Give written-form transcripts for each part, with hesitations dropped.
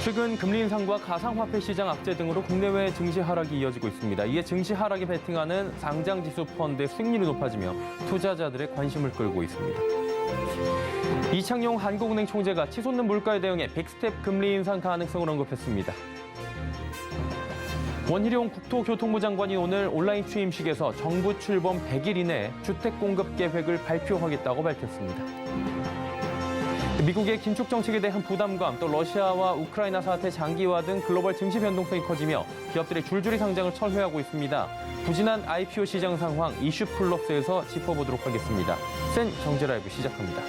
최근 금리 인상과 가상화폐 시장 악재 등으로 국내외 증시 하락이 이어지고 있습니다. 이에 증시 하락에 베팅하는 상장지수 펀드의 수익률이 높아지며 투자자들의 관심을 끌고 있습니다. 이창용 한국은행 총재가 치솟는 물가에 대응해 빅스텝 금리 인상 가능성을 언급했습니다. 원희룡 국토교통부 장관이 오늘 온라인 취임식에서 정부 출범 100일 이내 주택 공급 계획을 발표하겠다고 밝혔습니다. 미국의 긴축 정책에 대한 부담감, 또 러시아와 우크라이나 사태 장기화 등 글로벌 증시 변동성이 커지며 기업들이 줄줄이 상장을 철회하고 있습니다. 부진한 IPO 시장 상황 이슈 플러스에서 짚어보도록 하겠습니다. 센 경제라이브 시작합니다.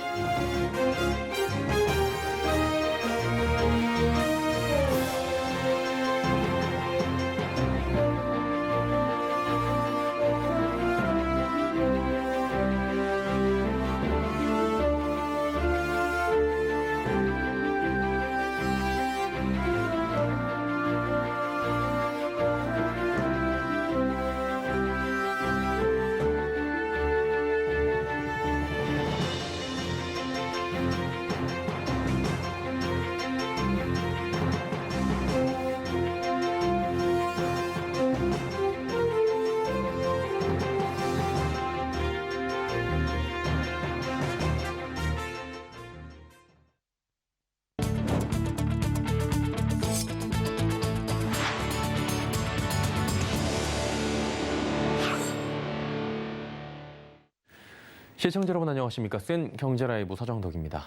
시청자 여러분 안녕하십니까? 센 경제라이브 서정덕입니다.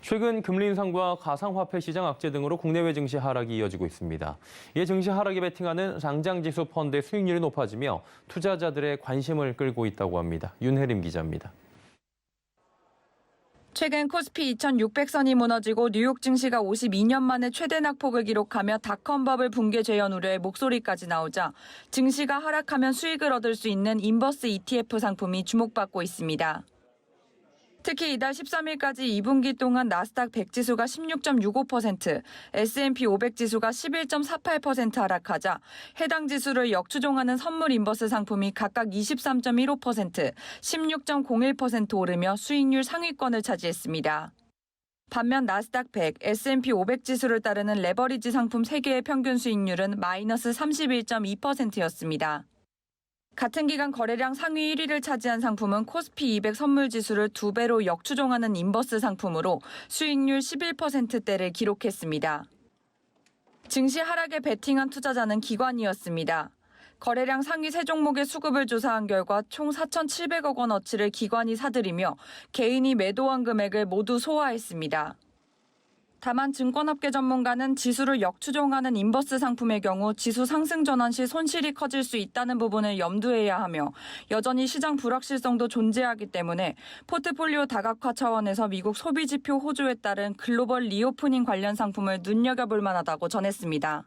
최근 금리 인상과 가상화폐 시장 악재 등으로 국내외 증시 하락이 이어지고 있습니다. 이에 증시 하락에 베팅하는 상장지수 펀드의 수익률이 높아지며 투자자들의 관심을 끌고 있다고 합니다. 윤혜림 기자입니다. 최근 코스피 2600선이 무너지고 뉴욕 증시가 52년 만에 최대 낙폭을 기록하며 닷컴 버블 붕괴 재현 우려의 목소리까지 나오자 증시가 하락하면 수익을 얻을 수 있는 인버스 ETF 상품이 주목받고 있습니다. 특히 이달 13일까지 2분기 동안 나스닥 100 지수가 16.65%, S&P 500 지수가 11.48% 하락하자 해당 지수를 역추종하는 선물 인버스 상품이 각각 23.15%, 16.01% 오르며 수익률 상위권을 차지했습니다. 반면 나스닥 100, S&P 500 지수를 따르는 레버리지 상품 3개의 평균 수익률은 마이너스 31.2%였습니다. 같은 기간 거래량 상위 1위를 차지한 상품은 코스피 200 선물 지수를 2배로 역추종하는 인버스 상품으로 수익률 11%대를 기록했습니다. 증시 하락에 베팅한 투자자는 기관이었습니다. 거래량 상위 3종목의 수급을 조사한 결과 총 4,700억 원어치를 기관이 사들이며 개인이 매도한 금액을 모두 소화했습니다. 다만 증권업계 전문가는 지수를 역추종하는 인버스 상품의 경우 지수 상승 전환 시 손실이 커질 수 있다는 부분을 염두해야 하며 여전히 시장 불확실성도 존재하기 때문에 포트폴리오 다각화 차원에서 미국 소비지표 호조에 따른 글로벌 리오프닝 관련 상품을 눈여겨볼 만하다고 전했습니다.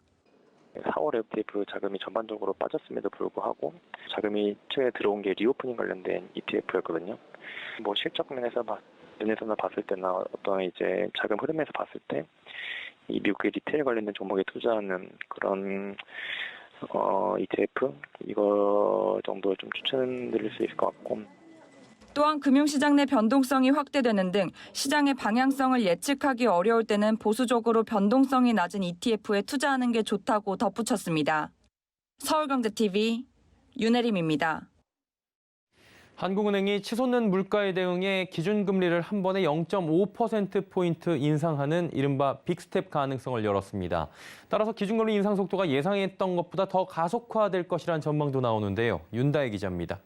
4월 ETF 자금이 전반적으로 빠졌음에도 불구하고 자금이 최근에 들어온 게 리오프닝 관련된 ETF였거든요. 실적 면에서나 봤을 때나 어떤 이제 자금 흐름에서 봤을 때 이 미국의 리테일 관련된 종목에 투자하는 그런 ETF 이거 정도 좀 추천드릴 수 있을 것 같고. 또한 금융시장 내 변동성이 확대되는 등 시장의 방향성을 예측하기 어려울 때는 보수적으로 변동성이 낮은 ETF에 투자하는 게 좋다고 덧붙였습니다. 서울경제TV 윤혜림입니다. 한국은행이 치솟는 물가에 대응해 기준금리를 한 번에 0.5%포인트 인상하는 이른바 빅스텝 가능성을 열었습니다. 따라서 기준금리 인상 속도가 예상했던 것보다 더 가속화될 것이라는 전망도 나오는데요. 윤다혜 기자입니다.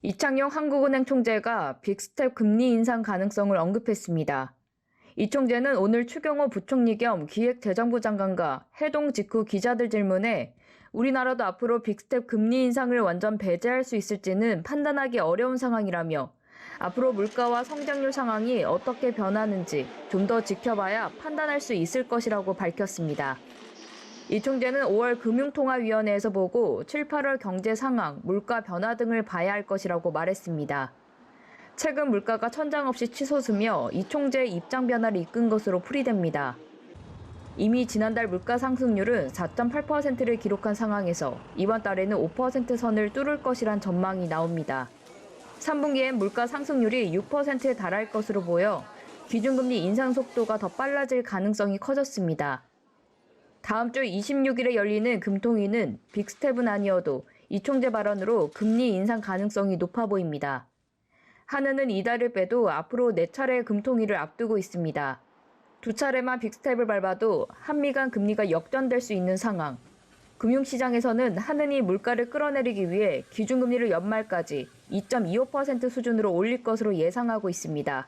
이창용 한국은행 총재가 빅스텝 금리 인상 가능성을 언급했습니다. 이 총재는 오늘 추경호 부총리 겸 기획재정부 장관과 해동 직후 기자들 질문에 우리나라도 앞으로 빅스텝 금리 인상을 완전 배제할 수 있을지는 판단하기 어려운 상황이라며 앞으로 물가와 성장률 상황이 어떻게 변하는지 좀 더 지켜봐야 판단할 수 있을 것이라고 밝혔습니다. 이 총재는 5월 금융통화위원회에서 보고 7, 8월 경제 상황, 물가 변화 등을 봐야 할 것이라고 말했습니다. 최근 물가가 천장 없이 치솟으며 이 총재의 입장 변화를 이끈 것으로 풀이됩니다. 이미 지난달 물가 상승률은 4.8%를 기록한 상황에서 이번 달에는 5% 선을 뚫을 것이란 전망이 나옵니다. 3분기엔 물가 상승률이 6%에 달할 것으로 보여 기준금리 인상 속도가 더 빨라질 가능성이 커졌습니다. 다음 주 26일에 열리는 금통위는 빅스텝은 아니어도 이 총재 발언으로 금리 인상 가능성이 높아 보입니다. 한은은 이달을 빼도 앞으로 4차례의 금통위를 앞두고 있습니다. 2차례만 빅스텝을 밟아도 한미 간 금리가 역전될 수 있는 상황. 금융시장에서는 한은이 물가를 끌어내리기 위해 기준금리를 연말까지 2.25% 수준으로 올릴 것으로 예상하고 있습니다.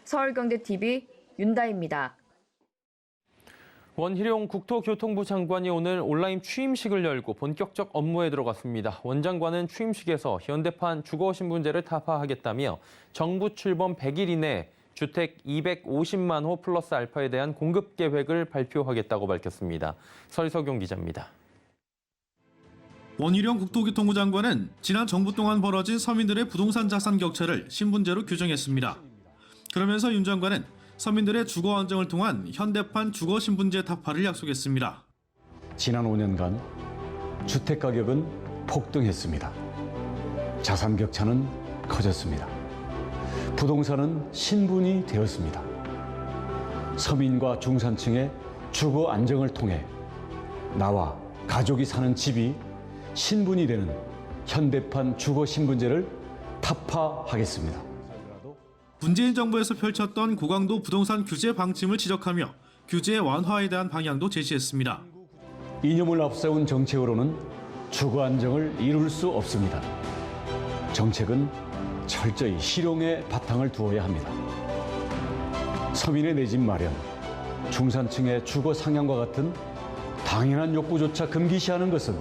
서울경제TV 윤다입니다. 원희룡 국토교통부 장관이 오늘 온라인 취임식을 열고 본격적 업무에 들어갔습니다. 원 장관은 취임식에서 현대판 주거신분제를 타파하겠다며 정부 출범 100일 이내 주택 250만 호 플러스 알파에 대한 공급 계획을 발표하겠다고 밝혔습니다. 설석용 기자입니다. 원희룡 국토교통부 장관은 지난 정부 동안 벌어진 서민들의 부동산 자산 격차를 신분제로 규정했습니다. 그러면서 윤 장관은 서민들의 주거 안정을 통한 현대판 주거 신분제 타파를 약속했습니다. 지난 5년간 주택 가격은 폭등했습니다. 자산 격차는 커졌습니다. 부동산은 신분이 되었습니다. 서민과 중산층의 주거 안정을 통해 나와 가족이 사는 집이 신분이 되는 현대판 주거 신분제를 타파하겠습니다. 문재인 정부에서 펼쳤던 고강도 부동산 규제 방침을 지적하며 규제 완화에 대한 방향도 제시했습니다. 이념을 앞세운 정책으로는 주거 안정을 이룰 수 없습니다. 정책은 철저히 실용에 바탕을 두어야 합니다. 서민의 내 집 마련, 중산층의 주거 상향과 같은 당연한 욕구조차 금기시하는 것은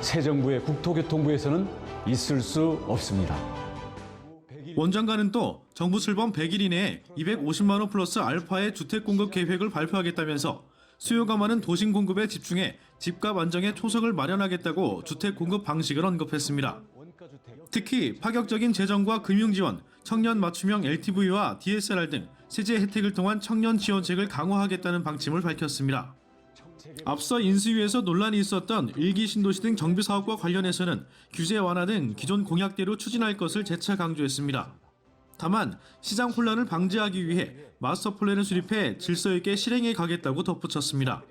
새 정부의 국토교통부에서는 있을 수 없습니다. 원 장관은 또 정부 출범 100일 이내에 250만 호 플러스 알파의 주택 공급 계획을 발표하겠다면서 수요가 많은 도심 공급에 집중해 집값 안정에 초석을 마련하겠다고 주택 공급 방식을 언급했습니다. 특히 파격적인 재정과 금융 지원, 청년 맞춤형 LTV와 DSR 등 세제 혜택을 통한 청년 지원책을 강화하겠다는 방침을 밝혔습니다. 앞서 인수위에서 논란이 있었던 일기 신도시 등 정비 사업과 관련해서는 규제 완화 등 기존 공약대로 추진할 것을 재차 강조했습니다. 다만 시장 혼란을 방지하기 위해 마스터 플랜을 수립해 질서 있게 실행해 가겠다고 덧붙였습니다.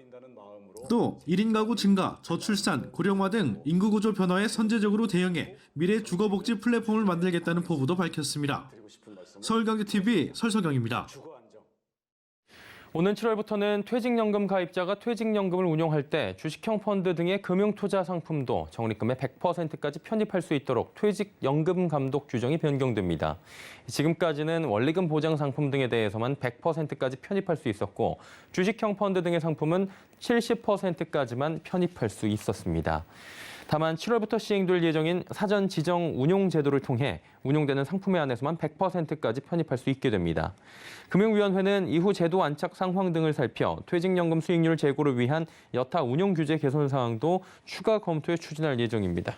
또 1인 가구 증가, 저출산, 고령화 등 인구 구조 변화에 선제적으로 대응해 미래 주거복지 플랫폼을 만들겠다는 포부도 밝혔습니다. 서울경제TV 설석영입니다. 오는 7월부터는 퇴직연금 가입자가 퇴직연금을 운용할 때 주식형 펀드 등의 금융투자 상품도 적립금의 100%까지 편입할 수 있도록 퇴직연금 감독 규정이 변경됩니다. 지금까지는 원리금 보장 상품 등에 대해서만 100%까지 편입할 수 있었고 주식형 펀드 등의 상품은 70%까지만 편입할 수 있었습니다. 다만 7월부터 시행될 예정인 사전 지정 운용 제도를 통해 운용되는 상품에 한해서만 100%까지 편입할 수 있게 됩니다. 금융위원회는 이후 제도 안착 상황 등을 살펴 퇴직연금 수익률 제고를 위한 여타 운용 규제 개선 사항도 추가 검토에 추진할 예정입니다.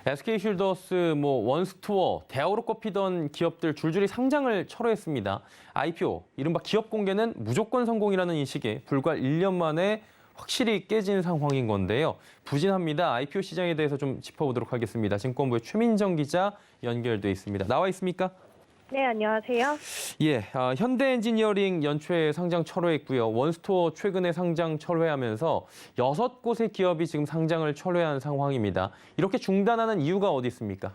SK쉴더스, 원스토어, 대우로 꼽히던 기업들 줄줄이 상장을 철회했습니다. IPO, 이른바 기업 공개는 무조건 성공이라는 인식이 불과 1년 만에 확실히 깨진 상황인 건데요. 부진합니다. IPO 시장에 대해서 좀 짚어보도록 하겠습니다. 증권부의 최민정 기자 연결돼 있습니다. 나와 있습니까? 네, 안녕하세요. 예, 현대엔지니어링 연초에 상장 철회했고요. 원스토어 최근에 상장 철회하면서 6곳의 기업이 지금 상장을 철회한 상황입니다. 이렇게 중단하는 이유가 어디 있습니까?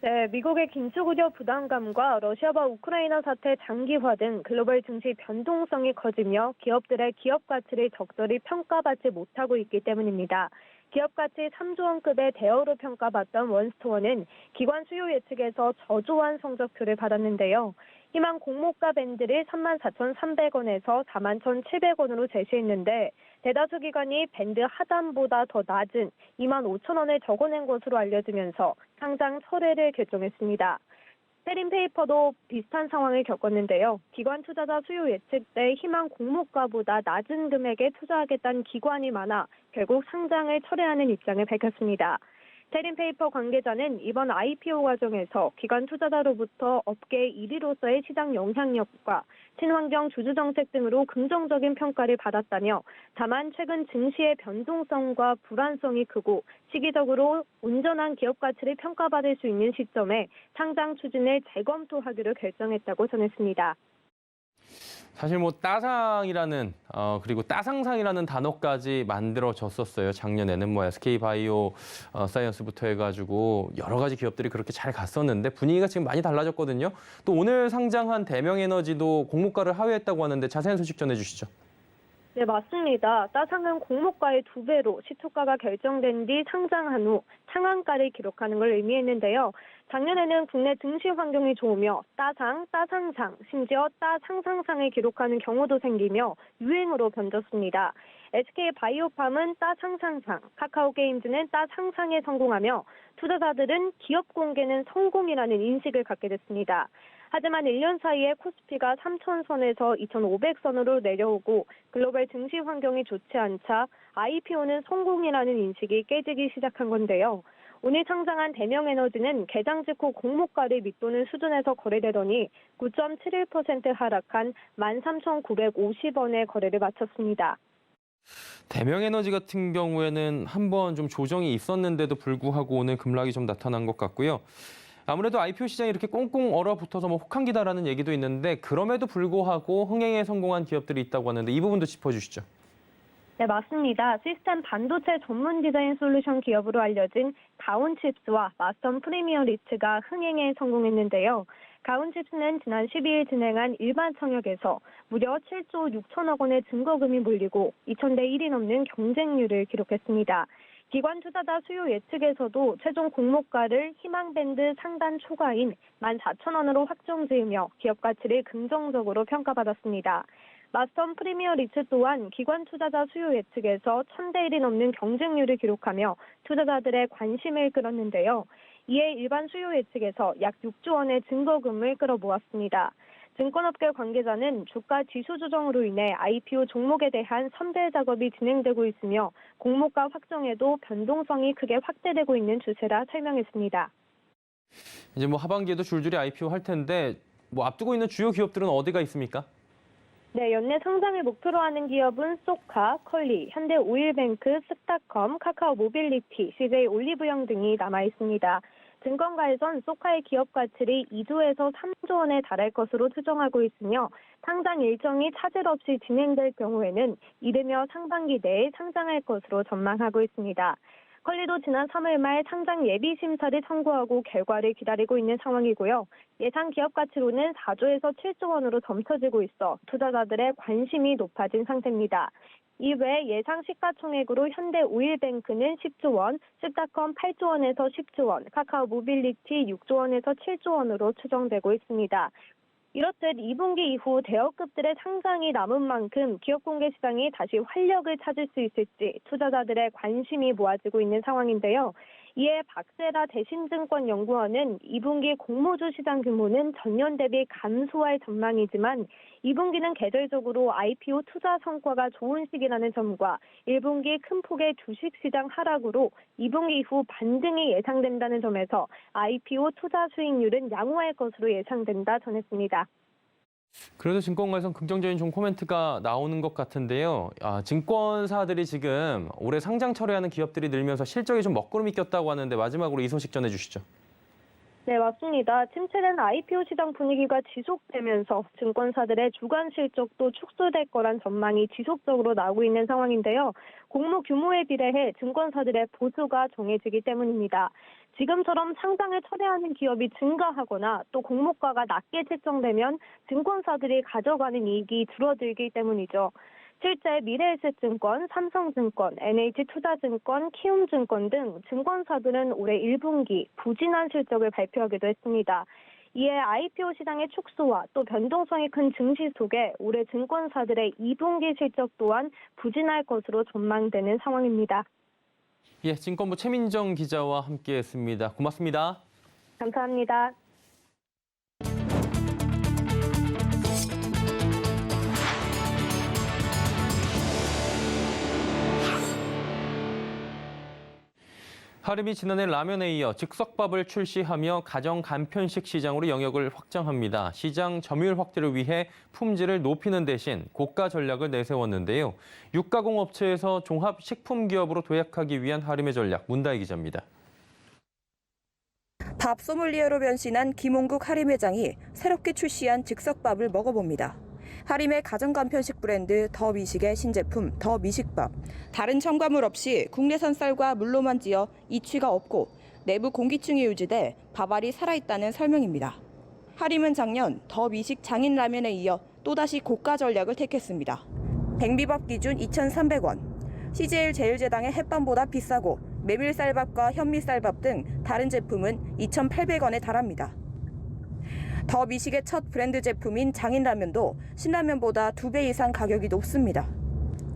네, 미국의 긴축 우려 부담감과 러시아와 우크라이나 사태 장기화 등 글로벌 증시 변동성이 커지며 기업들의 기업 가치를 적절히 평가받지 못하고 있기 때문입니다. 기업 가치 3조 원급의 대어로 평가받던 원스토어는 기관 수요 예측에서 저조한 성적표를 받았는데요. 희망 공모가 밴드를 34,300원에서 41,700원으로 제시했는데 대다수 기관이 밴드 하단보다 더 낮은 25,000원을 적어낸 것으로 알려지면서 상장 철회를 결정했습니다. 세린페이퍼도 비슷한 상황을 겪었는데요. 기관 투자자 수요 예측 때 희망 공모가보다 낮은 금액에 투자하겠다는 기관이 많아 결국 상장을 철회하는 입장을 밝혔습니다. 테린페이퍼 관계자는 이번 IPO 과정에서 기관 투자자로부터 업계 1위로서의 시장 영향력과 친환경 주주 정책 등으로 긍정적인 평가를 받았다며 다만 최근 증시의 변동성과 불안성이 크고 시기적으로 온전한 기업 가치를 평가받을 수 있는 시점에 상장 추진을 재검토하기로 결정했다고 전했습니다. 사실 뭐 따상이라는 그리고 따상상이라는 단어까지 만들어졌었어요. 작년에는 뭐 SK바이오 사이언스부터 해가지고 여러 가지 기업들이 그렇게 잘 갔었는데 분위기가 지금 많이 달라졌거든요. 또 오늘 상장한 대명에너지도 공모가를 하회했다고 하는데 자세한 소식 전해주시죠. 네, 맞습니다. 따상은 공모가의 2배로 시초가가 결정된 뒤 상장한 후 상한가를 기록하는 걸 의미했는데요. 작년에는 국내 증시 환경이 좋으며 따상, 따상상, 심지어 따상상상을 기록하는 경우도 생기며 유행으로 번졌습니다. SK바이오팜은 따상상상, 카카오게임즈는 따상상에 성공하며 투자자들은 기업 공개는 성공이라는 인식을 갖게 됐습니다. 하지만 1년 사이에 코스피가 3,000선에서 2,500선으로 내려오고 글로벌 증시 환경이 좋지 않자 IPO는 성공이라는 인식이 깨지기 시작한 건데요. 오늘 상장한 대명에너지는 개장 직후 공모가를 밑도는 수준에서 거래되더니 9.71% 하락한 13,950원에 거래를 마쳤습니다. 대명에너지 같은 경우에는 한번 좀 조정이 있었는데도 불구하고 오늘 급락이 좀 나타난 것 같고요. 아무래도 IPO 시장이 이렇게 꽁꽁 얼어붙어서 뭐 혹한기다라는 얘기도 있는데 그럼에도 불구하고 흥행에 성공한 기업들이 있다고 하는데 이 부분도 짚어주시죠. 네, 맞습니다. 시스템 반도체 전문 디자인 솔루션 기업으로 알려진 가온칩스와 마스턴 프리미어 리츠가 흥행에 성공했는데요. 가온칩스는 지난 12일 진행한 일반 청약에서 무려 7조 6천억 원의 증거금이 몰리고 2000대 1이 넘는 경쟁률을 기록했습니다. 기관 투자자 수요 예측에서도 최종 공모가를 희망밴드 상단 초과인 14,000원으로 확정 지으며 기업 가치를 긍정적으로 평가받았습니다. 마스턴 프리미어 리츠 또한 기관 투자자 수요 예측에서 1000대 1이 넘는 경쟁률을 기록하며 투자자들의 관심을 끌었는데요. 이에 일반 수요 예측에서 약 6조 원의 증거금을 끌어모았습니다. 증권업계 관계자는 주가 지수 조정으로 인해 IPO 종목에 대한 선별 작업이 진행되고 있으며 공모가 확정에도 변동성이 크게 확대되고 있는 추세라 설명했습니다. 이제 뭐 하반기에도 줄줄이 IPO 할 텐데 뭐 앞두고 있는 주요 기업들은 어디가 있습니까? 네, 연내 상장을 목표로 하는 기업은 소카, 컬리, 현대오일뱅크, 스타컴, 카카오 모빌리티, CJ 올리브영 등이 남아 있습니다. 증권가에선 소카의 기업 가치를 2조에서 3조 원에 달할 것으로 추정하고 있으며 상장 일정이 차질 없이 진행될 경우에는 이르며 상반기 내에 상장할 것으로 전망하고 있습니다. 컬리도 지난 3월 말 상장 예비 심사를 청구하고 결과를 기다리고 있는 상황이고요. 예상 기업 가치로는 4조에서 7조 원으로 점쳐지고 있어 투자자들의 관심이 높아진 상태입니다. 이외 예상 시가총액으로 현대오일뱅크는 10조 원, 스타컴 8조 원에서 10조 원, 카카오 모빌리티 6조 원에서 7조 원으로 추정되고 있습니다. 이렇듯 2분기 이후 대형급들의 상장이 남은 만큼 기업 공개 시장이 다시 활력을 찾을 수 있을지 투자자들의 관심이 모아지고 있는 상황인데요. 이에 박세라 대신증권연구원은 2분기 공모주 시장 규모는 전년 대비 감소할 전망이지만 2분기는 계절적으로 IPO 투자 성과가 좋은 시기라는 점과 1분기 큰 폭의 주식시장 하락으로 2분기 이후 반등이 예상된다는 점에서 IPO 투자 수익률은 양호할 것으로 예상된다 전했습니다. 그래도 증권가에선 긍정적인 좀 코멘트가 나오는 것 같은데요. 증권사들이 지금 올해 상장 철회하는 기업들이 늘면서 실적이 좀 먹구름이 꼈다고 하는데 마지막으로 이 소식 전해주시죠. 네, 맞습니다. 침체된 IPO 시장 분위기가 지속되면서 증권사들의 주간 실적도 축소될 거란 전망이 지속적으로 나오고 있는 상황인데요. 공모 규모에 비례해 증권사들의 보수가 정해지기 때문입니다. 지금처럼 상장을 철회하는 기업이 증가하거나 또 공모가가 낮게 책정되면 증권사들이 가져가는 이익이 줄어들기 때문이죠. 실제 미래에셋증권, 삼성증권, NH투자증권, 키움증권 등 증권사들은 올해 1분기 부진한 실적을 발표하기도 했습니다. 이에 IPO 시장의 축소와 또 변동성이 큰 증시 속에 올해 증권사들의 2분기 실적 또한 부진할 것으로 전망되는 상황입니다. 예, 증권부 최민정 기자와 함께했습니다. 고맙습니다. 감사합니다. 하림이 지난해 라면에 이어 즉석밥을 출시하며 가정 간편식 시장으로 영역을 확장합니다. 시장 점유율 확대를 위해 품질을 높이는 대신 고가 전략을 내세웠는데요. 육가공 업체에서 종합 식품 기업으로 도약하기 위한 하림의 전략, 문다희 기자입니다. 밥 소믈리에로 변신한 김홍국 하림 회장이 새롭게 출시한 즉석밥을 먹어봅니다. 하림의 가정 간편식 브랜드 더 미식의 신제품 더 미식밥. 다른 첨가물 없이 국내산 쌀과 물로만 찌어 이취가 없고 내부 공기층이 유지돼 밥알이 살아있다는 설명입니다. 하림은 작년 더 미식 장인 라면에 이어 또다시 고가 전략을 택했습니다. 백미밥 기준 2,300원. CJ일 제일제당의 햇반보다 비싸고 메밀쌀밥과 현미쌀밥 등 다른 제품은 2,800원에 달합니다. 더 미식의 첫 브랜드 제품인 장인라면도 신라면보다 2배 이상 가격이 높습니다.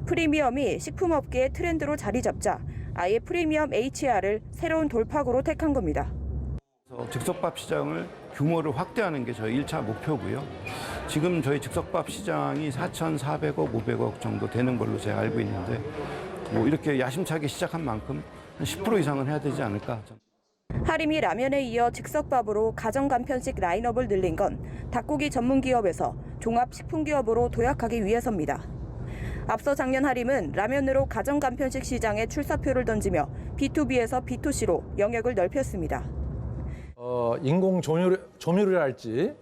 프리미엄이 식품업계의 트렌드로 자리 잡자 아예 프리미엄 HR을 새로운 돌파구로 택한 겁니다. 즉석밥 시장을 규모를 확대하는 게 저희 1차 목표고요. 지금 저희 즉석밥 시장이 4,400억, 500억 정도 되는 걸로 제가 알고 있는데 뭐 이렇게 야심차게 시작한 만큼 한 10% 이상은 해야 되지 않을까. 하림이 라면에 이어 즉석밥으로 가정 간편식 라인업을 늘린 건 닭고기 전문 기업에서 종합 식품 기업으로 도약하기 위해서입니다. 앞서 작년 하림은 라면으로 가정 간편식 시장에 출사표를 던지며 B2B에서 B2C로 영역을 넓혔습니다. 인공 조미료랄지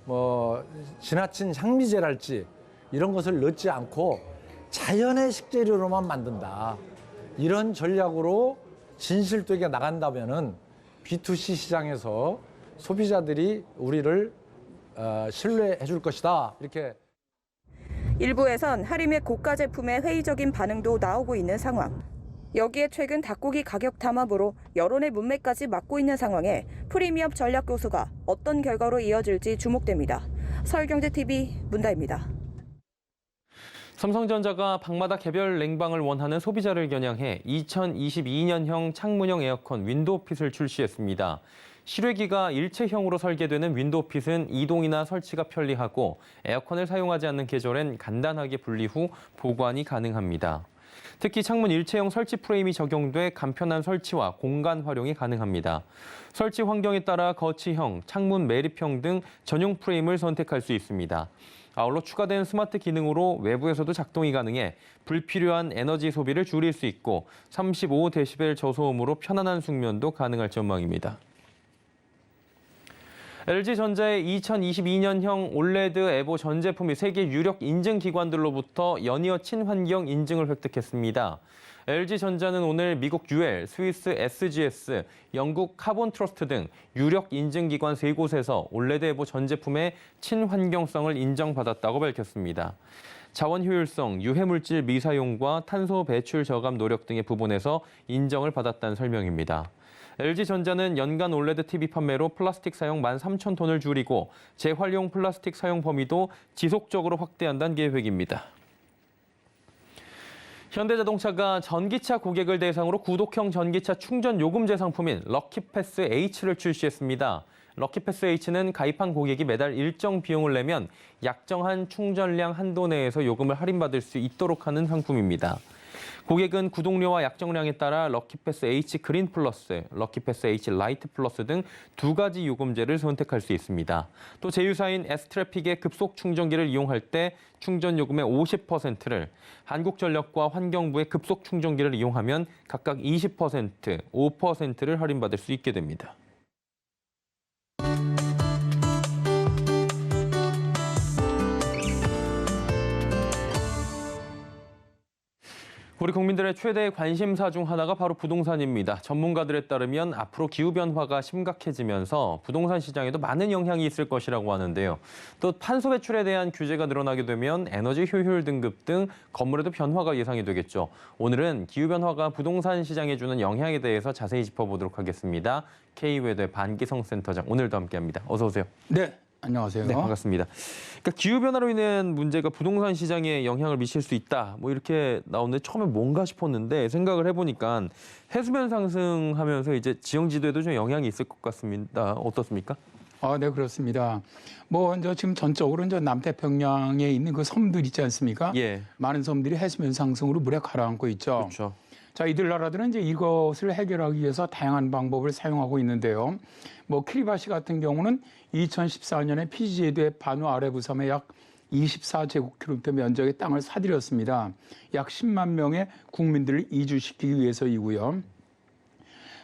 뭐 지나친 향미제랄지 이런 것을 넣지 않고 자연의 식재료로만 만든다. 이런 전략으로 진실되게 나간다면은 B2C 시장에서 소비자들이 우리를 신뢰해 줄 것이다. 이렇게. 일부에선 하림의 고가 제품에 회의적인 반응도 나오고 있는 상황. 여기에 최근 닭고기 가격 담합으로 여론의 문맥까지 막고 있는 상황에 프리미엄 전략 교수가 어떤 결과로 이어질지 주목됩니다. 서울경제TV 문다입니다. 삼성전자가 방마다 개별 냉방을 원하는 소비자를 겨냥해 2022년형 창문형 에어컨 윈도우핏을 출시했습니다. 실외기가 일체형으로 설계되는 윈도우핏은 이동이나 설치가 편리하고 에어컨을 사용하지 않는 계절엔 간단하게 분리 후 보관이 가능합니다. 특히 창문 일체형 설치 프레임이 적용돼 간편한 설치와 공간 활용이 가능합니다. 설치 환경에 따라 거치형, 창문 매립형 등 전용 프레임을 선택할 수 있습니다. 아울러 추가된 스마트 기능으로 외부에서도 작동이 가능해 불필요한 에너지 소비를 줄일 수 있고 35데시벨 저소음으로 편안한 숙면도 가능할 전망입니다. LG전자의 2022년형 올레드 에보 전 제품이 세계 유력 인증 기관들로부터 연이어 친환경 인증을 획득했습니다. LG전자는 오늘 미국 UL, 스위스 SGS, 영국 카본 트러스트 등 유력 인증기관 3곳에서 올레드 에보 전 제품의 친환경성을 인정받았다고 밝혔습니다. 자원 효율성, 유해물질 미사용과 탄소 배출 저감 노력 등의 부분에서 인정을 받았다는 설명입니다. LG전자는 연간 올레드 TV 판매로 플라스틱 사용 13,000톤을 줄이고 재활용 플라스틱 사용 범위도 지속적으로 확대한다는 계획입니다. 현대자동차가 전기차 고객을 대상으로 구독형 전기차 충전 요금제 상품인 럭키패스 H를 출시했습니다. 럭키패스 H는 가입한 고객이 매달 일정 비용을 내면 약정한 충전량 한도 내에서 요금을 할인받을 수 있도록 하는 상품입니다. 고객은 구독료와 약정량에 따라 럭키패스 H 그린 플러스, 럭키패스 H 라이트 플러스 등 2가지 요금제를 선택할 수 있습니다. 또 제휴사인 S트래픽의 급속 충전기를 이용할 때 충전 요금의 50%를, 한국전력과 환경부의 급속 충전기를 이용하면 각각 20%, 5%를 할인받을 수 있게 됩니다. 우리 국민들의 최대 관심사 중 하나가 바로 부동산입니다. 전문가들에 따르면 앞으로 기후변화가 심각해지면서 부동산 시장에도 많은 영향이 있을 것이라고 하는데요. 또 탄소 배출에 대한 규제가 늘어나게 되면 에너지 효율 등급 등 건물에도 변화가 예상이 되겠죠. 오늘은 기후변화가 부동산 시장에 주는 영향에 대해서 자세히 짚어보도록 하겠습니다. K외대 반기성 센터장 오늘도 함께합니다. 어서 오세요. 네. 안녕하세요. 네, 반갑습니다. 그러니까 기후변화로 인한 문제가 부동산 시장에 영향을 미칠 수 있다. 뭐 이렇게 나오는데 처음에 뭔가 싶었는데 생각을 해보니까 해수면 상승하면서 이제 지형지도에도 좀 영향이 있을 것 같습니다. 어떻습니까? 네, 그렇습니다. 뭐 이제 지금 전적으로 이제 남태평양에 있는 그 섬들 있지 않습니까? 예. 많은 섬들이 해수면 상승으로 물에 가라앉고 있죠. 그렇죠. 자, 이들 나라들은 이제 이것을 해결하기 위해서 다양한 방법을 사용하고 있는데요. 뭐 키리바시 같은 경우는 2014년에 피지에도의 바누 아래부 섬에 약 24제곱킬로미터 면적의 땅을 사들였습니다. 약 10만 명의 국민들을 이주시키기 위해서이고요.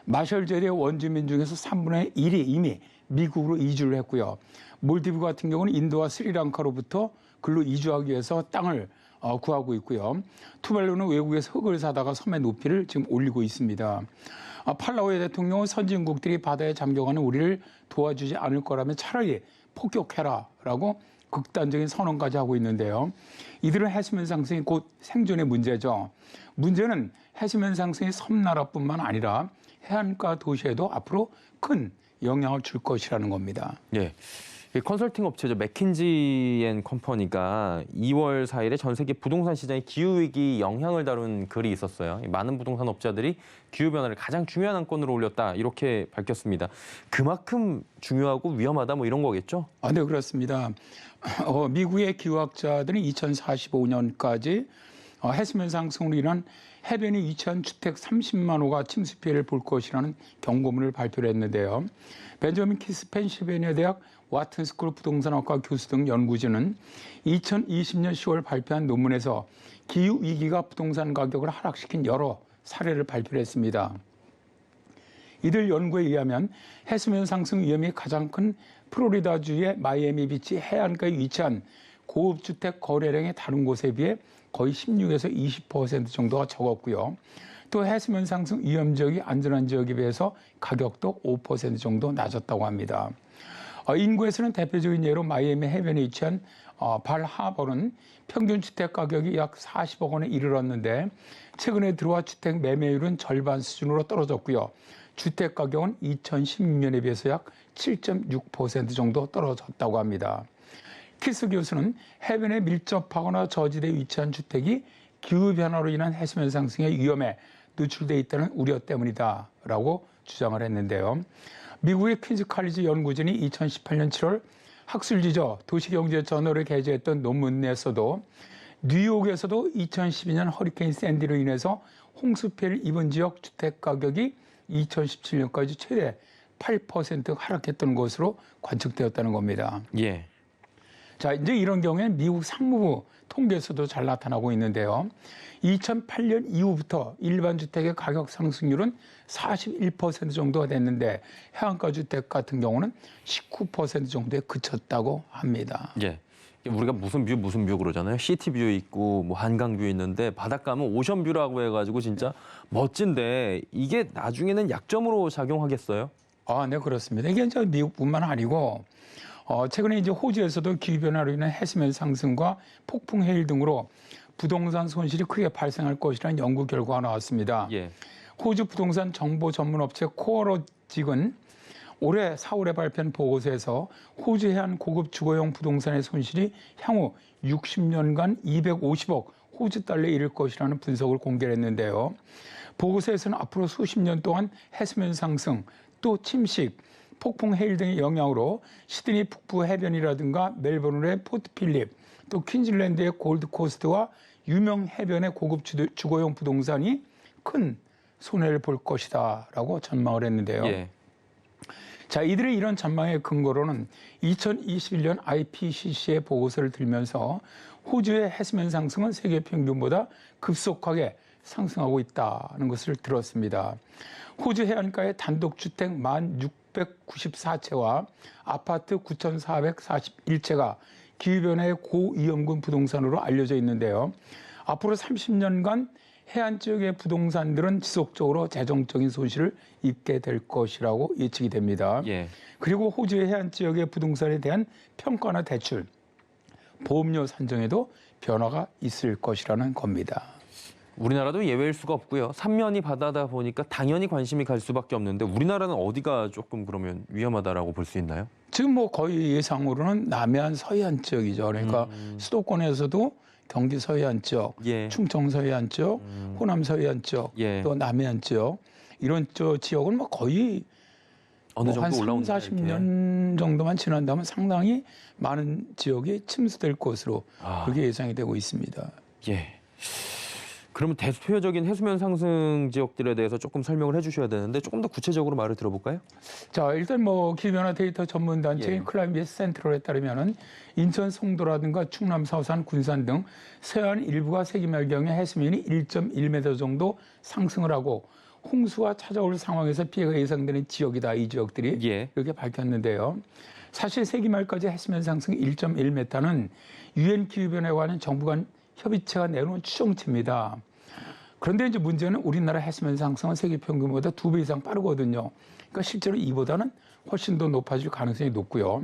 마셜제리의 원주민 중에서 3분의 1이 이미 미국으로 이주를 했고요. 몰디브 같은 경우는 인도와 스리랑카로부터 글로 이주하기 위해서 땅을 구하고 있고요. 투발루는 외국에서 흙을 사다가 섬의 높이를 지금 올리고 있습니다. 팔라우의 대통령은 선진국들이 바다에 잠겨가는 우리를 도와주지 않을 거라면 차라리 폭격해라라고 극단적인 선언까지 하고 있는데요. 이들은 해수면 상승이 곧 생존의 문제죠. 문제는 해수면 상승이 섬나라뿐만 아니라 해안가 도시에도 앞으로 큰 영향을 줄 것이라는 겁니다. 예. 이 컨설팅 업체죠. 맥킨지 앤 컴퍼니가 2월 4일에 전 세계 부동산 시장의 기후위기 영향을 다룬 글이 있었어요. 많은 부동산 업자들이 기후변화를 가장 중요한 안건으로 올렸다. 이렇게 밝혔습니다. 그만큼 중요하고 위험하다 뭐 이런 거겠죠? 네, 그렇습니다. 미국의 기후학자들은 2045년까지 해수면 상승으로 인한 해변이 위치한 주택 30만 호가 침수 피해를 볼 것이라는 경고문을 발표를 했는데요. 벤저민 키스 펜실베니아 대학 와튼스쿨 부동산학과 교수 등 연구진은 2020년 10월 발표한 논문에서 기후위기가 부동산 가격을 하락시킨 여러 사례를 발표했습니다. 이들 연구에 의하면 해수면 상승 위험이 가장 큰 플로리다주의 마이애미 비치 해안가에 위치한 고급주택 거래량의 다른 곳에 비해 거의 16에서 20% 정도가 적었고요. 또 해수면 상승 위험 지역이 안전한 지역에 비해서 가격도 5% 정도 낮았다고 합니다. 인구에서는 대표적인 예로 마이애미 해변에 위치한 발하버는 평균 주택 가격이 약 40억 원에 이르렀는데 최근에 들어와 주택 매매율은 절반 수준으로 떨어졌고요. 주택 가격은 2016년에 비해서 약 7.6% 정도 떨어졌다고 합니다. 키스 교수는 해변에 밀접하거나 저지대에 위치한 주택이 기후변화로 인한 해수면 상승의 위험에 노출돼 있다는 우려 때문이다라고 주장을 했는데요. 미국의 퀸즈 칼리지 연구진이 2018년 7월 학술지저 도시경제저널에 게재했던 논문 내에서도 뉴욕에서도 2012년 허리케인 샌디로 인해서 홍수 피해를 입은 지역 주택 가격이 2017년까지 최대 8% 하락했던 것으로 관측되었다는 겁니다. 예. 자, 이제 이런 경우에는 미국 상무부 통계에서도 잘 나타나고 있는데요. 2008년 이후부터 일반 주택의 가격 상승률은 41% 정도가 됐는데 해안가 주택 같은 경우는 19% 정도에 그쳤다고 합니다. 예. 우리가 무슨 뷰 그러잖아요. 시티뷰 있고 뭐 한강뷰 있는데 바닷가면 오션뷰라고 해가지고 진짜 멋진데 이게 나중에는 약점으로 작용하겠어요? 네, 그렇습니다. 이게 이제 미국뿐만 아니고 최근에 이제 호주에서도 기후변화로 인한 해수면 상승과 폭풍 해일 등으로 부동산 손실이 크게 발생할 것이라는 연구 결과가 나왔습니다. 예. 호주 부동산 정보 전문 업체 코어로직은 올해 4월에 발표한 보고서에서 호주 해안 고급 주거용 부동산의 손실이 향후 60년간 250억 호주 달러에 이를 것이라는 분석을 공개했는데요. 보고서에서는 앞으로 수십 년 동안 해수면 상승, 또 침식, 폭풍 해일 등의 영향으로 시드니 북부 해변이라든가 멜버른의 포트 필립, 또 퀸즐랜드의 골드코스트와 유명 해변의 고급 주거용 부동산이 큰 손해를 볼 것이다라고 전망을 했는데요. 예. 자, 이들의 이런 전망의 근거로는 2021년 IPCC의 보고서를 들면서 호주의 해수면 상승은 세계 평균보다 급속하게 상승하고 있다는 것을 들었습니다. 호주 해안가의 단독주택 1,694채와 아파트 9,441채가 기후변화의 고위험군 부동산으로 알려져 있는데요. 앞으로 30년간 해안 지역의 부동산들은 지속적으로 재정적인 손실을 입게 될 것이라고 예측이 됩니다. 예. 그리고 호주의 해안 지역의 부동산에 대한 평가나 대출, 보험료 산정에도 변화가 있을 것이라는 겁니다. 우리나라도 예외일 수가 없고요. 삼면이 바다다 보니까 당연히 관심이 갈 수밖에 없는데 우리나라는 어디가 조금 그러면 위험하다라고 볼 수 있나요? 지금 뭐 거의 예상으로는 남해안 서해안 지역이죠. 그러니까 수도권에서도 경기 서해안 지역, 예. 충청 서해안 지역, 호남 서해안 지역, 예. 또 남해안 지역 이런 지역은 뭐 거의 어느 정도 한 올라온다. 40년 정도만 지난다면 상당히 많은 지역이 침수될 것으로 그렇게 예상이 되고 있습니다. 예. 그러면 대표적인 해수면 상승 지역들에 대해서 조금 설명을 해주셔야 되는데 조금 더 구체적으로 말을 들어볼까요? 자, 일단 뭐 기후변화 데이터 전문 단체인 예. 클라이밋 센트럴에 따르면은 인천 송도라든가 충남 서산 군산 등 서해안 일부가 세기말경에 해수면이 1.1m 정도 상승을 하고 홍수가 찾아올 상황에서 피해가 예상되는 지역이다. 이 지역들이 예. 이렇게 밝혔는데요. 사실 세기 말까지 해수면 상승 1.1m는 유엔 기후변화에 관한 정부 간 협의체가 내놓은 추정치입니다. 그런데 이제 문제는 우리나라 해수면 상승은 세계 평균보다 2배 이상 빠르거든요. 그러니까 실제로 이보다는 훨씬 더 높아질 가능성이 높고요.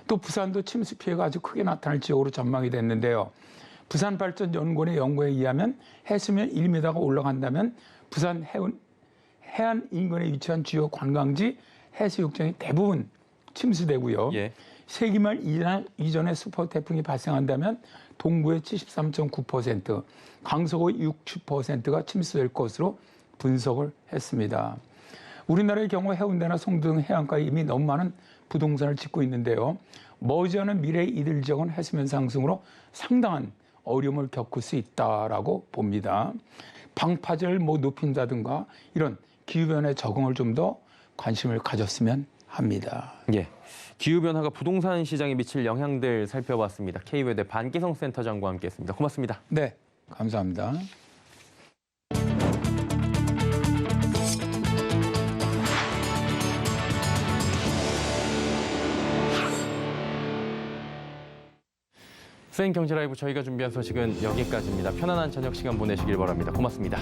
또 부산도 침수 피해가 아주 크게 나타날 지역으로 전망이 됐는데요. 부산발전연구원의 연구에 의하면 해수면 1m가 올라간다면 부산 해안 인근에 위치한 주요 관광지 해수욕장이 대부분 침수되고요. 예. 세기말 이전에 슈퍼 태풍이 발생한다면 동부의 73.9%, 강서구의 60%가 침수될 것으로 분석을 했습니다. 우리나라의 경우 해운대나 송도 등 해안가에 이미 너무 많은 부동산을 짓고 있는데요. 머지않은 미래 이들 지역은 해수면 상승으로 상당한 어려움을 겪을 수 있다라고 봅니다. 방파제를 높인다든가 이런 기후변화에 적응을 좀 더 관심을 가졌으면 합니다. 예. 기후변화가 부동산 시장에 미칠 영향들 살펴봤습니다. K외대 반기성 센터장과 함께했습니다. 고맙습니다. 네, 감사합니다. 세인 경제 라이브 저희가 준비한 소식은 여기까지입니다. 편안한 저녁 시간 보내시길 바랍니다. 고맙습니다.